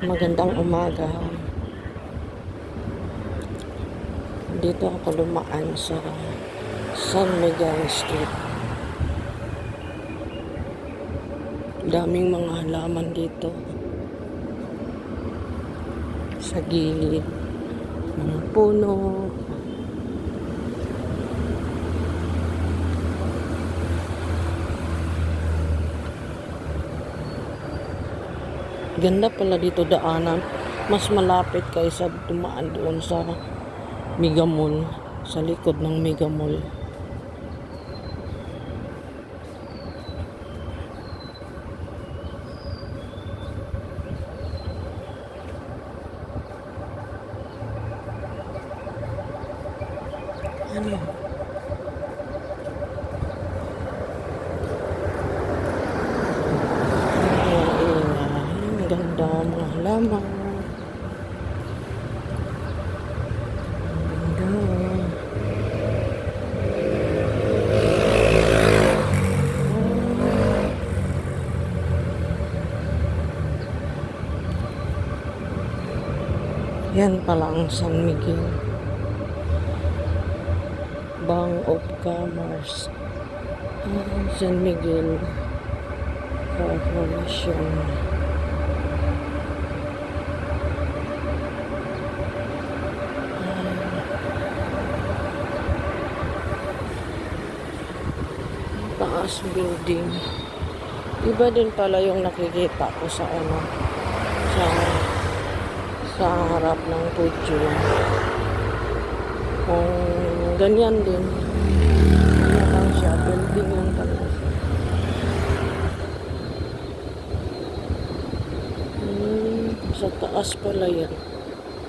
Magandang umaga. Dito ako dumaan sa San Miguel Street. Daming mga halaman dito. Sa gilid. Mga puno. Ganda pala dito daanan. Mas malapit kaysa dumaan doon sa Mega Mall. Sa likod ng Mega Mall. Ano? Ang ganda mga halaman. Yan pala ang San Miguel. Bank of Commerce. San Miguel Corporation. Taas building. Iba din pala yung nakikita ko sa sa harap ng podium. Kung ganyan din. Ano lang siya, building lang talaga siya. Sa taas pala yan.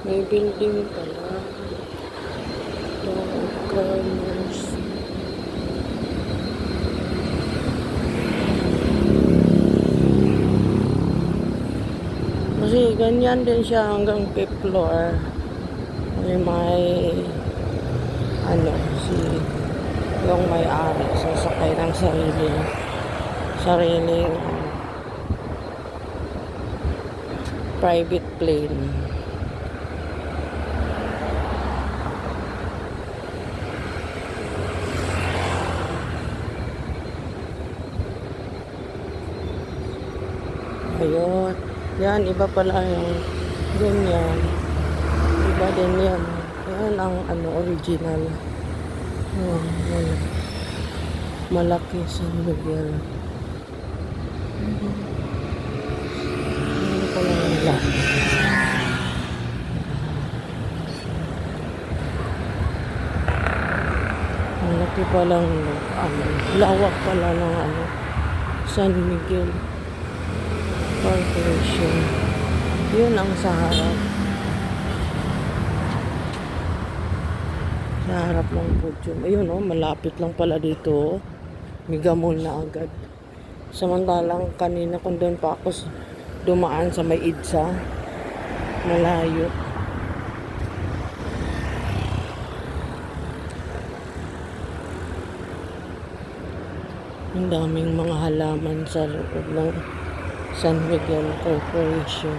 May building pala. Commerce. Kasi ganyan din siya hanggang 5th floor. May yung may-ari sasakay ng sariling private plane. Ayun. Yan, iba pala yung ganyan. Iba din yan. Yan ang original. Yan. Malaki San Miguel. Ano pala nila? Malaki palang lawak pala ng San Miguel Corporation. Yun ang sa harap. Sa harap ng podium. Ayun malapit lang pala dito. Mega Mall na agad. Samantalang kanina kung doon pa ako dumaan sa may EDSA. Malayo. Ang daming mga halaman sa loob ng San Miguel Corporation.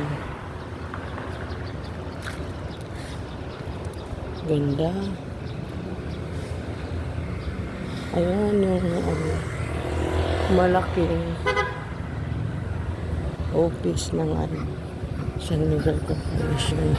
Ganda. Ayan yung malaking office ng San Miguel Corporation.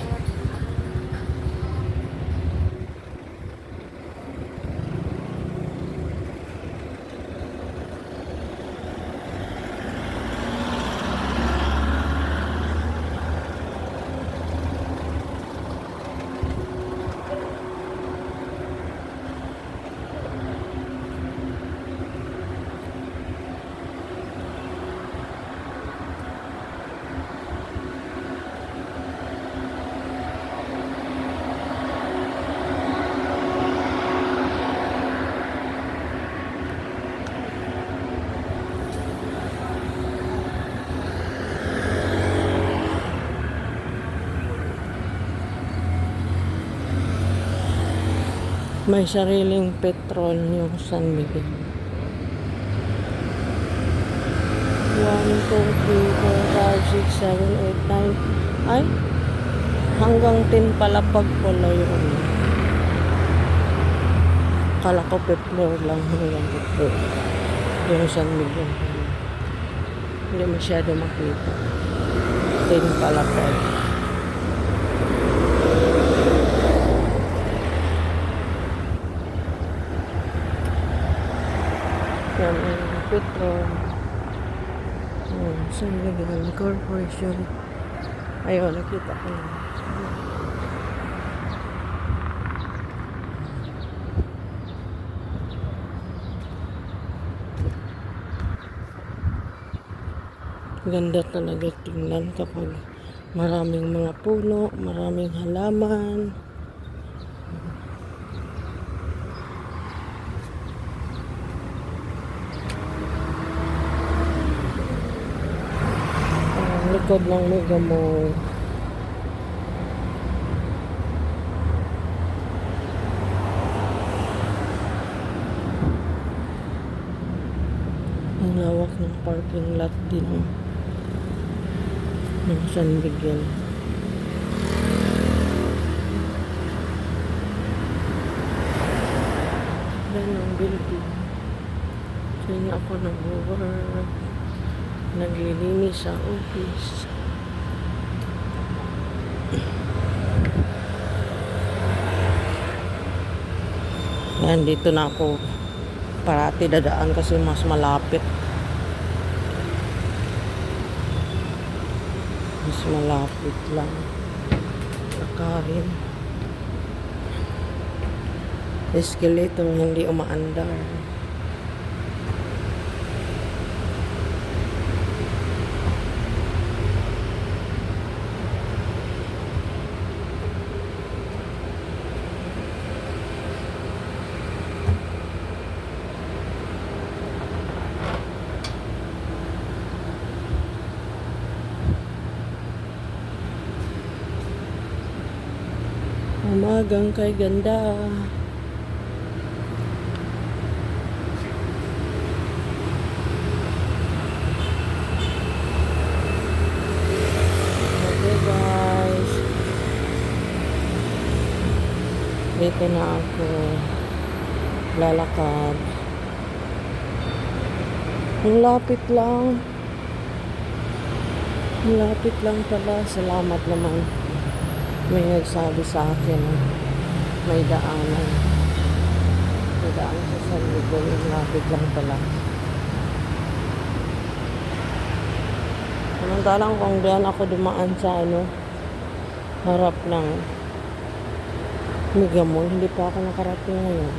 May sariling petrol yung San Miguel. 1 2, 3, 4, 5, 6, 7, 8, 9. Ay, hanggang 10 palapag pala yun. Kala ko 5th floor lang, hanggang 5th floor. Yung San Miguel. Hindi masyado makita. 10 palapag. Yan ang Petro. San Miguel Corporation. Ayun, nakita ko na. Ganda talaga tingnan kapag maraming mga puno, maraming halaman. Ang likod ng Mega Mall. Ang lawak ng parking lot din ng San Miguel. Yan ang building. Diyan ako nag-work. Naglilinis sa office. Yan, dito na ako parati dadaan kasi mas malapit. Mas malapit lang. Lakarin. Escalator, hindi umaandar. Umagang kay ganda. Okay guys. Dito na ako. Lalakad. Ang lapit lang. Ang lapit lang pala. Salamat naman. May nagsabi sa akin may daanan. May daan sa San Miguel. Ang lapit lang pala. Samantalang kung diyan ako dumaan sa harap ng Mega Mall, hindi pa ako nakarating ngayon.